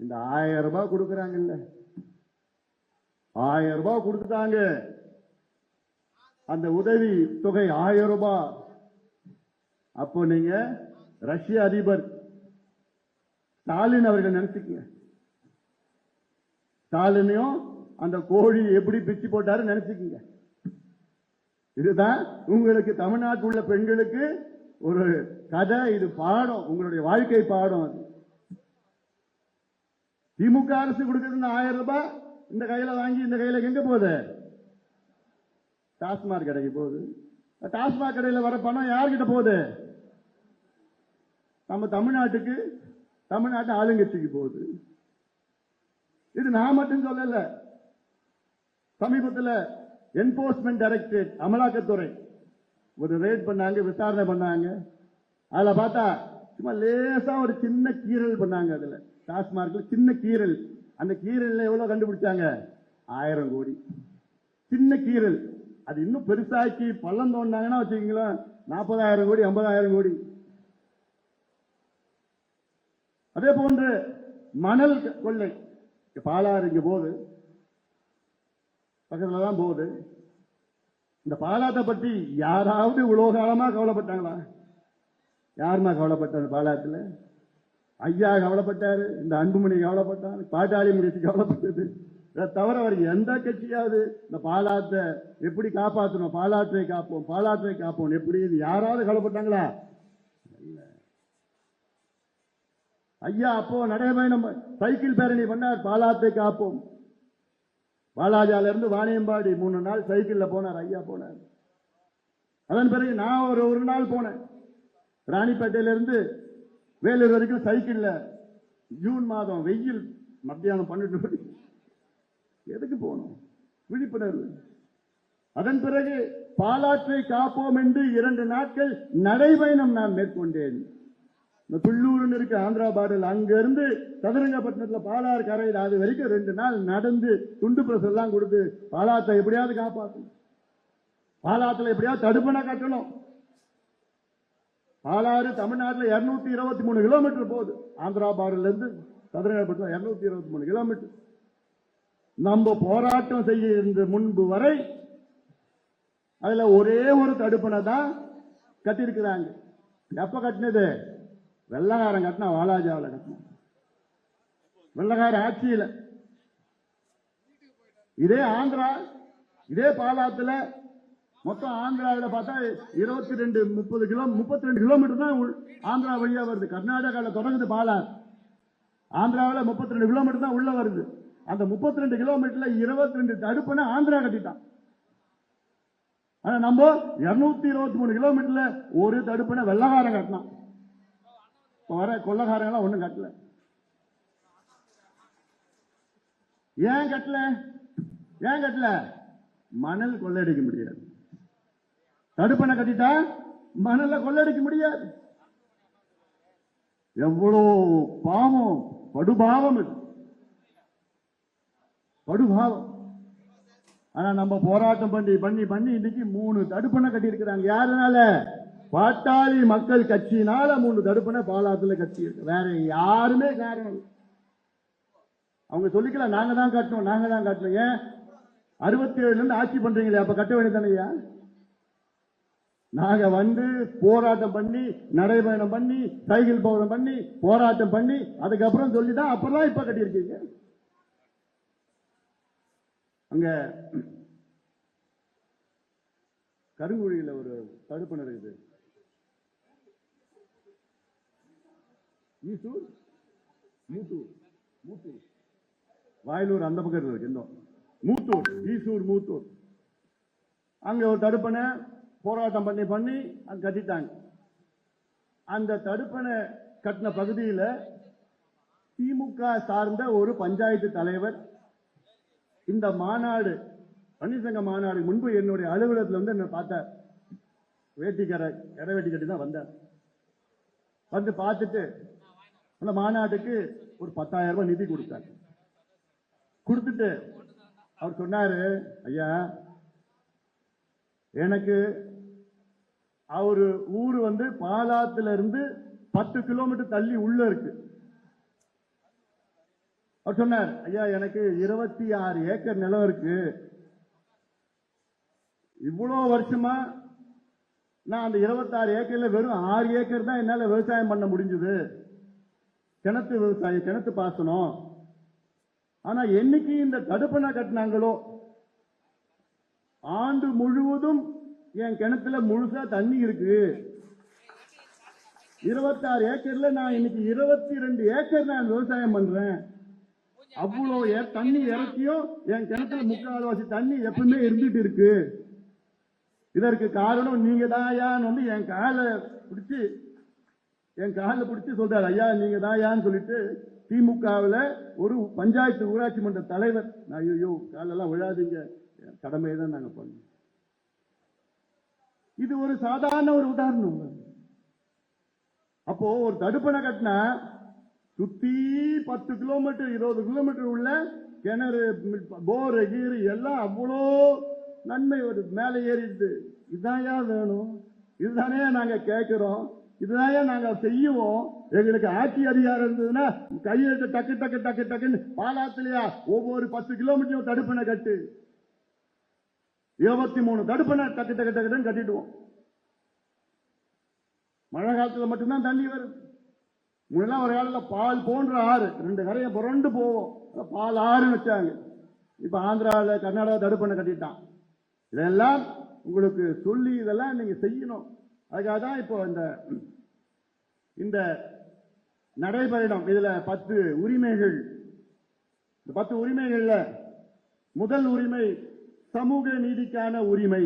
Speaker 1: இந்த 1000 ரூபாய் கொடுக்கறாங்கல்ல, 1000 ரூபாய் கொடுத்துட்டாங்க. அந்த உதவி தொகை 1000 ரூபாய். அப்போ நீங்க ரஷ்ய அதிபர் ஸ்டாலின் அவர்கள் நினைச்சுக்கங்க. ஸ்டாலினையும் அந்த கோழி எப்படி பிச்சு போட்டாரு நினைச்சுக்கங்க. இதுதான் உங்களுக்கு தமிழ்நாட்டில் உள்ள பெண்களுக்கு ஒரு கதை. இது பாடம், உங்களுடைய வாழ்க்கை பாடம். அது திமுக அரசு கொடுக்கிறது 1000 ரூபாய் இந்த கையில வாங்கி இந்த கையில எங்க போகுது? டாஸ்மாக் கடைக்கு போகுது. டாஸ்மாக் கடையில் வர பணம் யார்கிட்ட போகுது? நம்ம தமிழ்நாட்டுக்கு, தமிழ்நாட்டு ஆளுங்கட்சிக்கு போகுது. இது நான் மட்டும் சொல்லல. சமீபத்தில் என்போர்ஸ்மெண்ட் டைரக்டரேட், அமலாக்கத்துறை ஒரு ரேட் பண்ணாங்க, விசாரணை பண்ணாங்க. அதுல பார்த்தா சும்மா லேசா ஒரு சின்ன கீறல் பண்ணாங்க. அதுல டாஸ்மார்க்ல சின்ன கீறல். அந்த கீரல் எவ்வளவு கண்டுபிடிச்சாங்க? 1000 கோடி. சின்ன கீரல். அது இன்னும் பெருசாக்கி பள்ளம் தோண்டினாங்கன்னா வச்சுக்கீங்களா 40,000 கோடி 50,000 கோடி. அதே போன்று மணல் கொள்ளை பாலாறு இங்க போகுது, பக்கத்துல தான் போகுது. இந்த பாலாத்தை பற்றி யாராவது இவ்வளவு காலமா கவலைப்பட்டாங்களா? யாருமா கவலைப்பட்டாரு? பாலாத்துல ஐயா கவலைப்பட்டாரு, இந்த அன்புமணி கவலைப்பட்டாரு, பாட்டாளி முடிச்சு கவலைப்பட்டது. இதை தவிர அவர் எந்த கட்சியாவது இந்த பாலாத்தை எப்படி காப்பாற்றணும், பாலாற்றை காப்போம், பாலாற்றை காப்போம் எப்படி யாராவது கவலைப்பட்டாங்களா? ஐயா அப்போ நடைபயணம் சைக்கிள் பேரணி பண்ணார், பாலாற்றை காப்போம். பாலாஜால இருந்து வாணியம்பாடி 3 நாள் சைக்கிள்ல போனார், ஐயா போனார். அதன் பிறகு நான் ஒரு நாள் போனேன், ராணிப்பேட்டையில இருந்து வேலூர் வரைக்கும் சைக்கிள்ல. ஜூன் மாதம் வெயில், மத்தியானம் 12 மணி. எதுக்கு போனோம்? விழிப்புணர்வு. அதன் பிறகு பாலாற்றை காப்போம் என்று 2 நாட்கள் நடைபயணம் நான் மேற்கொண்டேன். இந்த துள்ளூர்னு இருக்கு ஆந்திரா பார்டர், அங்க இருந்து சதுரங்கப்பட்டினத்துல பாலாறு கரையில் அது வரைக்கும் 2 நாள் நடந்து துண்டு பிரஸ் எல்லாம் கொடுத்து பாலாற்றை எப்படியாவது காப்பாற்றணும், பாலாத்துல எப்படியாவது தடுப்பணை கட்டணும். பாலாறு தமிழ்நாட்டில் 223 கிலோமீட்டர் போகுது, ஆந்திரா பார்டர்ல இருந்து சதுரங்கப்பட்டினம் 223 கிலோமீட்டர். நம்ம போராட்டம் செய்ய முன்பு வரை அதுல ஒரே ஒரு தடுப்பணை தான் கட்டியிருக்கிறாங்க. எப்ப கட்டினது? வெள்ளக்காரன் கட்டினா, வாலாஜாவில் கட்டின வெள்ளக்கார ஆட்சியில். இதே ஆந்திரா, இதே பாலாத்துல மொத்தம் ஆந்திராவில் பார்த்தா 32 கிலோமீட்டர் தான் ஆந்திரா வழியா வருது. கர்நாடகாவில் தொடங்குது பாலாறு, ஆந்திராவில் 32 கிலோமீட்டர் தான் உள்ள வருது. அந்த 32 கிலோமீட்டர்ல 22 தடுப்பணை ஆந்திரா கட்டிட்டான். ஆனா நம்ம 223 கிலோமீட்டர்ல ஒரு தடுப்பணை வெள்ளக்காரன் கட்டினான். வர கொள்ளக்காரங்க ஒண்ணும் கட்டல. ஏன் கட்டல? மணல் கொள்ளடிக்க முடியாது. தடுப்பணை கட்டிட்டா மணல கொள்ளடிக்க முடியாது. எவ்வளவு பாவம், படுபாவம் இது, படுபாவம். ஆனா நம்ம போராட்டம் பண்ணி இன்னைக்கு 3 தடுப்பணை கட்டி இருக்கிறாங்க. யாருனால? பாட்டாளி மக்கள் கட்சியினால 3 தடுப்பணை பாலாத்துல கட்சி இருக்கு. வேற யாருமே காரணம். அவங்க சொல்லிக்கலாம், நாங்க தான் கட்டணும். ஏன் 67 இருந்து ஆட்சி பண்றீங்களே, அப்ப கட்ட வேண்டியதானையா? நாங்க வந்து போராட்டம் பண்ணி, நடைபயணம் பண்ணி, சைக்கிள் பயணம் பண்ணி, போராட்டம் பண்ணி, அதுக்கப்புறம் சொல்லிதான் அப்புறம் இப்ப கட்டியிருக்கீங்க. அங்க கருங்குழியில ஒரு தடுப்பணை இருக்குது. ஈசூர், மூத்தூர், வாயிலூர் அந்த பக்கம் இருக்கு. இன்னும் மூத்தூர், ஈசூர், மூத்தூர், அங்க ஒரு தடுப்பணை போராட்டம் பண்ணி அங்க கட்டிட்டாங்க. அந்த தடுப்பணை கட்டின பகுதியில் திமுக சார்ந்த ஒரு பஞ்சாயத்து தலைவர் இந்த மாநாடு, பன்னீர்சங்க மாநாடு முன்பு என்னுடைய அலுவலகத்தில் வந்து என்ன பார்த்தார். வேட்டி கட்டி தான் வந்தார். வந்து பார்த்துட்டு அந்த மாநாட்டுக்கு ஒரு 10,000 ரூபாய் நிதி கொடுத்தார். கொடுத்துட்டு அவர் சொன்னாரு, ஐயா எனக்கு அவரு ஊரு வந்து பாலாத்துல இருந்து 10 கிலோமீட்டர் தள்ளி உள்ள இருக்கு. அவர் சொன்னார், ஐயா எனக்கு 26 ஏக்கர் நிலம் இருக்கு. இவ்வளவு வருஷமா நான் அந்த 26 ஏக்கர்ல வெறும் 6 ஏக்கர் தான் என்னால விவசாயம் பண்ண முடிஞ்சது. கிணத்து விவசாயம், கிணத்து பாசனம். ஆனா என்னைக்கு இந்த தடுப்பணை கட்டினாங்களோ ஆண்டு முழுவதும் என் கிணத்துல முழுசா தண்ணி இருக்கு. 26 ஏக்கர்ல நான் இன்னைக்கு 22 ஏக்கர் நான் விவசாயம் பண்றேன். அவ்வளவு தண்ணி இறக்கியும் என் கிணத்துல 3/4 தண்ணி எப்பவுமே இருந்துட்டு இருக்கு. இதற்கு காரணம் நீங்க தாயான்னு வந்து என் காலை பிடிச்சு சொல்றாரு. ஐயா நீங்க தாயான்னு சொல்லிட்டு திமுகவில் ஒரு பஞ்சாயத்து ஊராட்சி மன்ற தலைவர், ஐயோ காலெல்லாம் விழாதீங்க, கடமையை தான் நாங்க பண்ணோம். இது ஒரு சாதாரண ஒரு உதாரணம். அப்போ ஒரு தடுப்பணை கட்டினா சுத்தி 10 கிலோமீட்டர் 20 கிலோமீட்டர் உள்ள கிணறு, போர், கீறு எல்லாம் அவ்வளோ நன்மை ஒரு மேலே ஏறிடுது. இதுதாயா வேணும், இதுதானே நாங்க கேட்கிறோம். இதுதான் நாங்க செய்யுவோம். எங்களுக்கு ஆட்சி அதிகாரம் இருந்ததுன்னா கையெழுத்து டக்கு டக்கு டக்கு டக்குன்னு பாலாத்திலையா ஒவ்வொரு 10 கிலோமீட்டரும் தடுப்பணை கட்டு, 23 தடுப்பணை டக்கு டக்கு டக்குன்னு கட்டிடுவோம். மழை காலத்துல மட்டும்தான் தண்ணி வருது. முன்னெல்லாம் ஒரு காலத்துல பால் போன்ற ஆறு 2 கரையை புரண்டு போவோம், பால் ஆறுன்னு வச்சாங்க. இப்ப ஆந்திராவில் கர்நாடகா தடுப்பணை கட்டிட்டான். இதெல்லாம் உங்களுக்கு சொல்லி இதெல்லாம் நீங்க செய்யணும். அதுக்காக தான் இப்போ இந்த நடைபயணம். இதுல 10 உரிமைகள். இந்த 10 உரிமைகள்ல முதல் உரிமை சமூக நீதிக்கான உரிமை,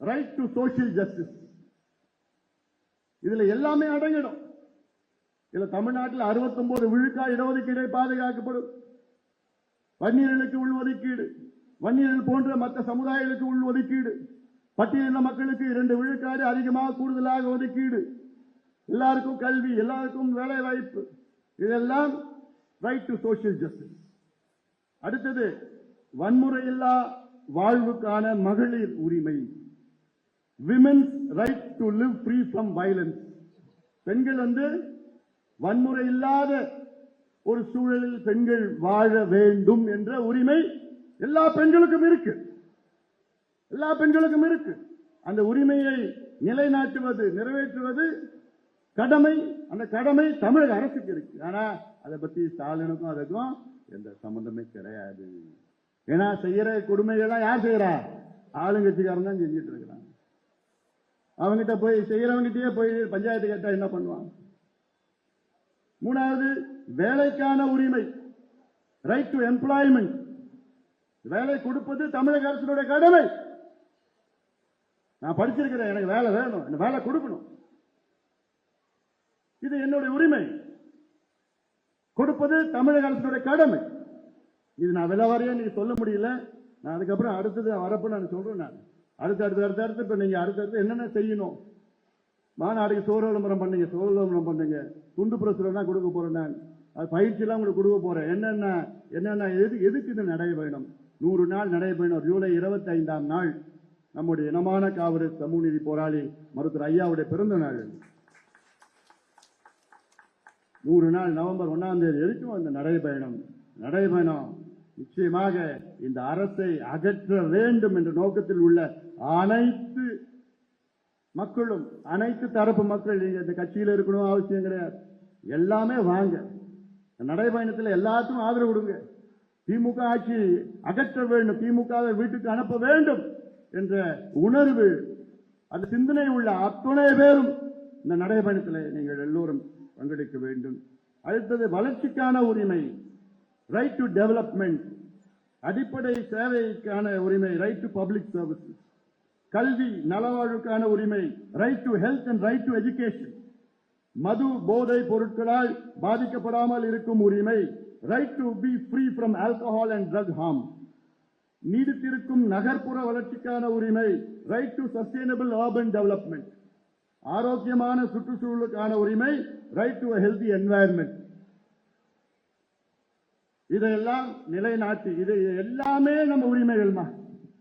Speaker 1: ரைட் டு சோசியல் ஜஸ்டிஸ். இதுல எல்லாமே அடங்கிடும். இதுல தமிழ்நாட்டில் 69 விழுக்காடு இடஒதுக்கீடு பாதுகாக்கப்படும். வன்னியர்களுக்கு உள்ஒதுக்கீடு, வன்னியர்கள் போன்ற மற்ற சமுதாயங்களுக்கு உள்ஒதுக்கீடு, பட்டியலின மக்களுக்கு 2 விழுக்காடு அதிகமாக கூடுதலாக ஒதுக்கீடு, எல்லாருக்கும் கல்வி, எல்லாருக்கும் வேலை வாய்ப்பு, இதெல்லாம் ரைட் டு சோசியல் ஜஸ்டிஸ். அடுத்தது வன்முறையில்லா வாழ்வுக்கான மகளிர் உரிமை, women's right to live free from violence. பெண்கள் வன்முறை இல்லாத ஒரு சூழலில் பெண்கள் வாழ வேண்டும் என்ற உரிமை எல்லா பெண்களுக்கும் இருக்கு. எல்லா பெண்களுக்கும் இருக்கு. அந்த உரிமையை நிலைநாட்டுவது, நிறைவேற்றுவது கடமை. அந்த கடமை தமிழக அரசுக்கு இருக்கு. ஆனா அதை பத்தி ஸ்டாலினுக்கும் அதுக்கும் எந்த சம்பந்தமே கிடையாது. ஏன்னா செய்யற கொடுமைகள்லாம் யார் செய்யறா? ஆளுங்கட்சிக்காரன் தான் செஞ்சிட்டு இருக்கிறாங்க. அவங்கிட்ட போய் செய்யறவங்கிட்டே போய் பஞ்சாயத்து கேட்டா என்ன பண்ணுவான்? மூணாவது வேலைக்கான உரிமை, ரைட் டு எம்ப்ளாய்மெண்ட். வேலை கொடுப்பது தமிழக அரசுடைய கடமை. நான் படிச்சிருக்கிறேன், எனக்கு வேலை வேணும், எனக்கு வேலை கொடுக்கணும், இது என்னுடைய உரிமை. கொடுப்பது தமிழக அரசுடைய கடமை. இது நான் விலவாரியா நீங்க சொல்ல முடியல. நான் அதுக்கப்புறம் அடுத்தது வரப்ப நான் சொல்றேன். நான் அடுத்து இப்ப நீங்க அடுத்தடுத்து என்னென்ன செய்யணும்? மாநாடுக்கு சோறு விளம்பரம் பண்ணீங்க, சோறு விளம்பரம் பண்ணுங்க, துண்டு பிரசுரம் கொடுக்க போறேன். நான் அது பயிற்சி எல்லாம் உங்களுக்கு கொடுக்க போறேன். என்னென்ன எதுக்கு இந்த நடைபயணம்? 100 நாள் நடைபயணம். ஜூலை 25ஆம் நாள் நம்முடைய இனமான காவிரி சமூக நீதி போராளி மருத்துவர் ஐயாவுடைய பிறந்த நாள். 100 நாள் நவம்பர் 1ஆம் தேதி எதுக்கும் அந்த நடைபயணம் நிச்சயமாக இந்த அரசை அகற்ற வேண்டும் என்ற நோக்கத்தில் உள்ள அனைத்து மக்களும், அனைத்து தரப்பு மக்கள், நீங்க இந்த கட்சியில் இருக்கணும் அவசியம் கிடையாது, எல்லாமே வாங்க. நடைபயணத்தில் எல்லாத்துக்கும் ஆதரவு கொடுங்க. திமுக ஆட்சி அகற்ற வேண்டும், திமுகவை வீட்டுக்கு அனுப்ப வேண்டும் என்ற உணர்வு, அந்த சிந்தனை உள்ள அத்துணை பேரும் இந்த நடைபயணத்தில் நீங்கள் எல்லோரும் பங்கெடுக்க வேண்டும். அடுத்தது வளர்ச்சிக்கான உரிமை, ரைட் டு டெவலப்மெண்ட். அடிப்படை சேவைக்கான உரிமை, ரைட் டு பப்ளிக் சர்வீசஸ். கல்வி நலவாழ்வுக்கான உரிமை, right to health and right to education. மது போதை பொருட்களால் பாதிக்கப்படாமல் இருக்கும் உரிமை, right to be free from alcohol and drug harm. நீடித்திருக்கும் நகர்ப்புற வளர்ச்சிக்கான உரிமை, right to sustainable urban development. ஆரோக்கியமான சுற்றுச்சூழலுக்கான உரிமை, ரைட் டு ஹெல்தி என்வாயர்மெண்ட். இதையெல்லாம் நிலைநாட்டி, இது எல்லாமே நம்ம உரிமைகள்மா.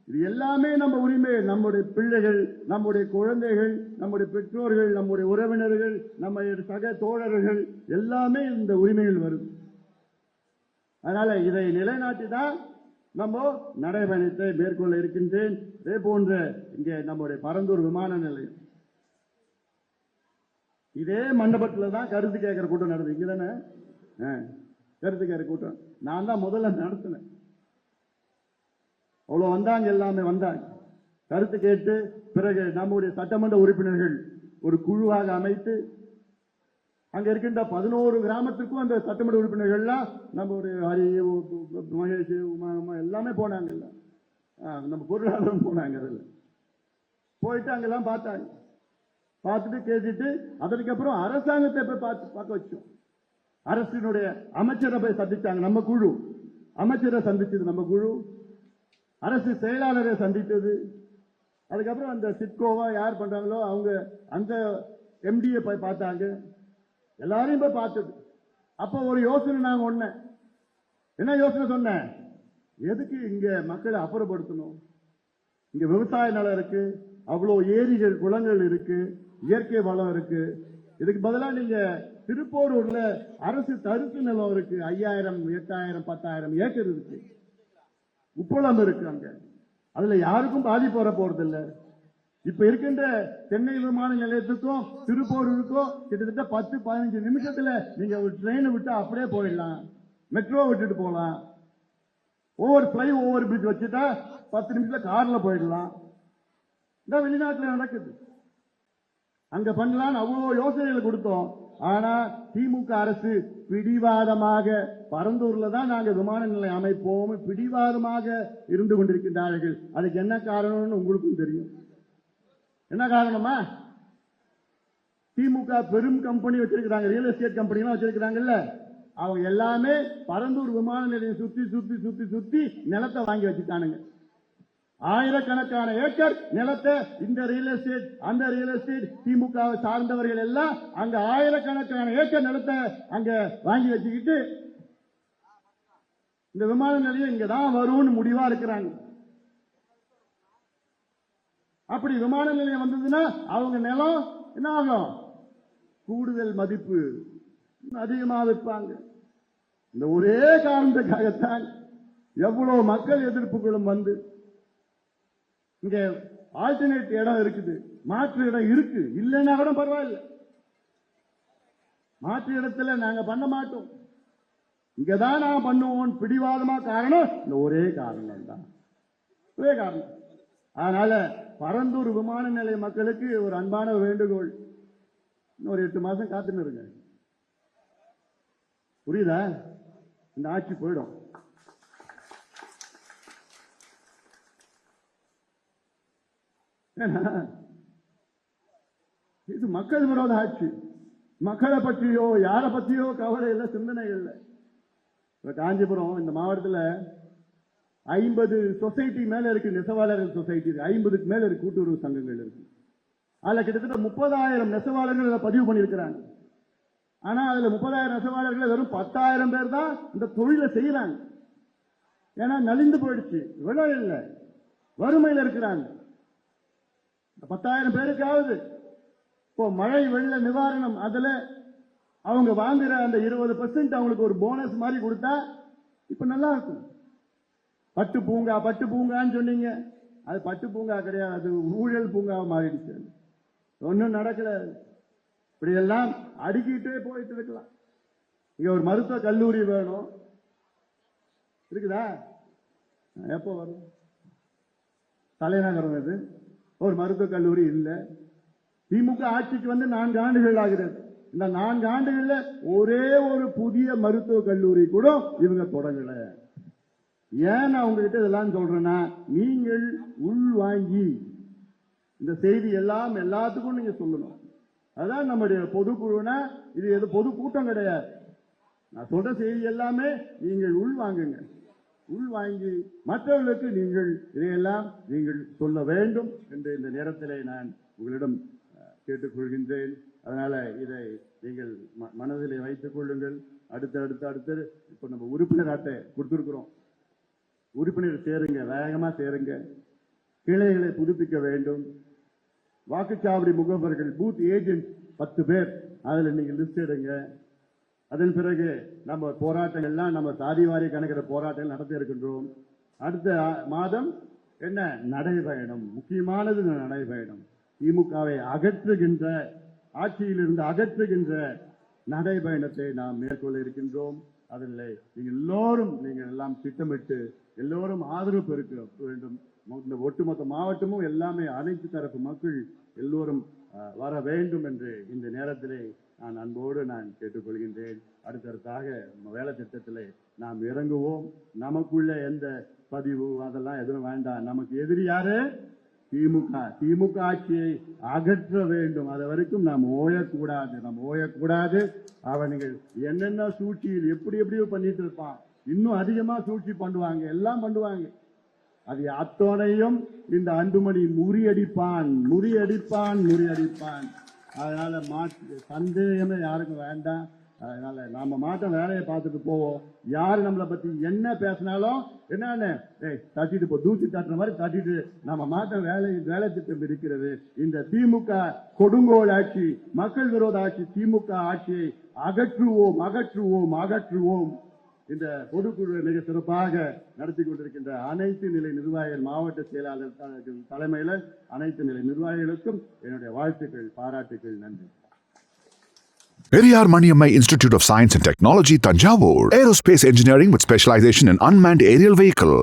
Speaker 1: இது எல்லாமே நம்ம உரிமை. நம்முடைய பிள்ளைகள், நம்முடைய குழந்தைகள், நம்முடைய பெற்றோர்கள், நம்முடைய உறவினர்கள், நம்முடைய சக தோழர்கள் எல்லாமே இந்த உரிமைகள் வரும். அதனால இதை நிலைநாட்டி தான் நம்ம நடைபயணத்தை மேற்கொள்ள இருக்கின்றேன். இதே போன்ற இங்கே நம்முடைய பரந்தூர் விமான நிலையம், இதே மண்டபத்தில் தான் கருத்து கேட்கிற கூட்டம் நடந்தது. இங்க தானே கருத்து கேட்கிற கூட்டம் நான் தான் முதல்ல நடத்தினேன். அவ்வளவு வந்தாங்க, எல்லாமே வந்தாங்க கருத்து கேட்டு. பிறகு நம்முடைய சட்டமன்ற உறுப்பினர்கள் ஒரு குழுவாக அமைத்து அங்க இருக்கின்ற 11 கிராமத்திற்கும் அந்த சட்டமன்ற உறுப்பினர்கள்லாம் நம்முடைய ஹரி, மகேஷ், உமா எல்லாமே போனாங்க. நம்ம பொருளாதாரம் போனாங்க. அதில் போயிட்டு அங்கெல்லாம் பார்த்தாங்க. பார்த்துட்டு கேட்டுட்டு அதற்கப்புறம் அரசாங்கத்தை போய் பார்க்க வச்சோம். அரசினுடைய அமைச்சரை போய் சந்திச்சாங்க நம்ம குழு. அமைச்சரை சந்திச்சது நம்ம குழு, அரசு செயலாளரை சந்தித்தது. அதுக்கப்புறம் அந்த சிட்கோவா யார் பண்றாங்களோ அவங்க அந்த எம்டியை போய் பார்த்தாங்க. எல்லாரையும் போய் பார்த்தது. அப்ப ஒரு யோசனை நாங்க ஒண்ணு, என்ன யோசனை சொன்னேன்? எதுக்கு இங்க மக்களை அப்புறப்படுத்தணும்? இங்க விவசாய நிலம் இருக்கு, அவ்வளவு ஏரிகள் குளங்கள் இருக்கு, இயற்கை வளம் இருக்கு. இதுக்கு பதிலா நீங்க திருப்போரூர்ல அரசு தரிசு நிலம் இருக்கு. 5000, 8000, 10,000 ஏக்கர் இருக்கு. உப்பளம் இருக்கு அங்க. அதுல யாருக்கும் பாதிப்பு வர போறது இல்ல. இப்ப இருக்கின்ற சென்னை விமான நிலையத்துக்கும் திருப்போரூருக்கும் கிட்டத்தட்ட 10-15 நிமிஷத்துல நீங்க ஒரு ட்ரெயினை விட்டு அப்படியே போயிடலாம். மெட்ரோ விட்டுட்டு போலாம். ஃப்ளை ஓவர் பிரிட்ஜ் வச்சுட்டா 10 நிமிஷத்துல கார்ல போயிடலாம். இந்த வெளிநாட்டுல நடக்குது. அங்க பண்ணலாம் அவ்வளவு யோசனைகள் கொடுத்தோம். ஆனா திமுக அரசு பிடிவாதமாக பரந்தூர்ல தான் நாங்க விமான நிலையம் அமைப்போம் பிடிவாதமாக இருந்து கொண்டிருக்கின்றார்கள். அதுக்கு என்ன காரணம்னு உங்களுக்கும் தெரியும். என்ன காரணமா? திமுக பெரும் கம்பெனி வச்சிருக்கிறாங்க, ரியல் எஸ்டேட் கம்பெனி எல்லாம் வச்சிருக்கிறாங்கல்ல, அவங்க எல்லாமே பரந்தூர் விமான நிலையம் சுத்தி சுத்தி சுத்தி சுத்தி நிலத்தை வாங்கி வச்சுட்டானுங்க. ஆயிரக்கணக்கான ஏக்கர் நிலத்தை இந்த ரியல் எஸ்டேட் அந்த ரியல் எஸ்டேட் திமுக சார்ந்தவர்கள் எல்லாம் அங்க ஆயிரக்கணக்கான ஏக்கர் நிலத்தை அங்க வாங்கி வச்சுக்கிட்டு இந்த விமான நிலையம் இங்கதான் வரும்னு முடிவா இருக்கிறாங்க. அப்படி விமான நிலையம் வந்ததுன்னா அவங்க நிலம் என்ன ஆகும்? கூடுதல் மதிப்பு அதிகமாக விற்பாங்க. இந்த ஒரே காரணத்துக்காகத்தான் எவ்வளவு மக்கள் எதிர்ப்புகளும் வந்து இங்க ஆல்டர்னேட் இடம் இருக்குது, மாற்று இடம் இருக்கு, இல்லைன்னா கூட பரவாயில்ல, மாற்று இடத்துல நாங்க பண்ண மாட்டோம், இங்கதான் நான் பண்ணுவோம் பிடிவாதமா. காரணம் இந்த ஒரே காரணம் தான், ஒரே காரணம். அதனால பரந்தூர் விமான நிலைய மக்களுக்கு ஒரு அன்பான வேண்டுகோள், இன்னொரு 8 மாசம் காத்துன்னு இருங்க. புரியுதா? இந்த ஆட்சி போயிடும். இது மக்கள் விரோத ஆட்சி. மக்களை பற்றியோ யாரை பற்றியோ கவலை இல்லை, சிந்தனை இல்லை. காஞ்சிபுரம் இந்த மாவட்டத்தில் 50 சொசைட்டி மேல இருக்கு, நெசவாளர்கள் சொசைட்டி 50க்கு மேல இருக்கு, கூட்டுறவு சங்கங்கள் இருக்கு. அதுல கிட்டத்தட்ட 30,000 நெசவாளர்கள் பதிவு பண்ணிருக்கிறாங்க. ஆனா அதுல 30,000 நெசவாளர்கள் வெறும் 10,000 பேர் தான் இந்த தொழிலை செய்யறாங்க. ஏன்னா நலிந்து போயிடுச்சு, விலை இல்லை, வறுமையில் இருக்கிறாங்க. 10,000 பேருக்காவது இப்போ மழை வெள்ள நிவாரணம் அதுல அவங்க வாங்குற அந்த 20% அவங்களுக்கு ஒரு போனஸ் மாதிரி கொடுத்தா இப்ப நல்லா இருக்கும். பட்டு பூங்கா பட்டு பூங்கான்னு சொன்னீங்க, அது பட்டு பூங்கா கிடையாது, அது ஊழல் பூங்காவை மாறிடுச்சு. ஒன்னும் நடக்கல. இப்படி எல்லாம் அடுக்கிட்டே போயிட்டு இருக்கலாம். இங்க ஒரு மருத்துவ கல்லூரி வேணும், இருக்குதா? எப்போ வரும்? தலைநகரம் இது, ஒரு மருத்துவக் கல்லூரி இல்லை. திமுக ஆட்சிக்கு வந்து 4 ஆண்டுகள் ஆகிறது. இந்த 4 ஆண்டுகள்ல ஒரே ஒரு புதிய மருத்துவக் கல்லூரி கூட இவங்க தொடங்கல. ஏன் நான் உங்ககிட்ட இதெல்லாம் சொல்றேன்னா, நீங்கள் உள்வாங்கி இந்த செய்தி எல்லாம் எல்லாத்துக்கும் நீங்க சொல்லணும். அதான் நம்முடைய பொதுக்குழுனா, இது எது பொது கூட்டம் கிடையாது. நான் சொல்ற செய்தி எல்லாமே நீங்கள் உள்வாங்குங்க. உள்வாங்கி மற்றவர்களுக்கு நீங்கள் இதையெல்லாம் நீங்கள் சொல்ல வேண்டும் என்று இந்த நேரத்திலே நான் உங்களிடம் கேட்டுக்கொள்கின்றேன். அதனால இதை நீங்கள் மனதிலே வைத்துக் கொள்ளுங்கள். அடுத்து இப்ப நம்ம உறுப்பினர் அட்டை கொடுத்திருக்கிறோம். உறுப்பினர் சேருங்க, வேகமா சேருங்க. கிளைகளை புதுப்பிக்க வேண்டும். வாக்குச்சாவடி முகவர்கள், பூத் ஏஜென்ட் 10 பேர், அதுல நீங்க லிஸ்ட் எடுங்க. அதன் பிறகு நம்ம போராட்டங்கள்லாம், நம்ம சாதிவாரி கணக்கிற போராட்டங்கள் நடத்த இருக்கின்றோம். அடுத்த மாதம் என்ன நடைபயணம், முக்கியமானது நடைபயணம். திமுகவை அகற்றுகின்ற, ஆட்சியிலிருந்து அகற்றுகின்ற நடைபயணத்தை நாம் மேற்கொள்ள இருக்கின்றோம். அதில் நீங்கள் எல்லாம் திட்டமிட்டு எல்லோரும் ஆதரவு பெருக்க வேண்டும். இந்த ஒட்டுமொத்த மாவட்டமும் எல்லாமே அனைத்து தரப்பு மக்கள் எல்லோரும் வர வேண்டும் என்று இந்த நேரத்திலே நான் அன்போடு நான் கேட்டுக்கொள்கின்றேன். அடுத்தடுத்தாக வேலை திட்டத்திலே நாம் இறங்குவோம். நமக்குள்ள எந்த பதிவு அதெல்லாம் எதுவும் வேண்டாம். நமக்கு எதிரி யாரு? திமுக ஆட்சியை அகற்ற வேண்டும். அது வரைக்கும் நாம் ஓயக்கூடாது. அவர்கள் என்னென்ன சூழ்ச்சியில் எப்படியோ பண்ணிட்டு இருப்பான், இன்னும் அதிகமா சூழ்ச்சி பண்ணுவாங்க, எல்லாம் பண்ணுவாங்க. அது அத்தோனையும் இந்த அன்புமணி முறியடிப்பான். அதனால சந்தேகமே யாருக்கும் வேண்டாம். அதனால நாம மாட்ட வேலையை பார்த்துட்டு போவோம். யாரு நம்மளை பத்தி என்ன பேசினாலும் என்னன்னு தட்டிட்டு போ, தூசி தட்டுற மாதிரி தட்டிட்டு நம்ம மாட்ட வேலை திட்டம் இருக்கிறது. இந்த திமுக கொடுங்கோல் ஆட்சி, மக்கள் விரோத ஆட்சி, திமுக ஆட்சியை அகற்றுவோம் அகற்றுவோம் அகற்றுவோம். இந்த பொதுக்குழு மிக சிறப்பாக நடத்தி கொண்டிருக்கின்ற அனைத்து நிலை நிர்வாகிகள், மாவட்ட செயலாளர் தலைமையில அனைத்து நிலை நிர்வாகிகளுக்கும் என்னுடைய வாழ்த்துக்கள், பாராட்டுக்கள், நன்றி.
Speaker 2: Periyar Maniammai Institute of Science and Technology, Tanjavur. Aerospace engineering with specialization in unmanned aerial vehicle.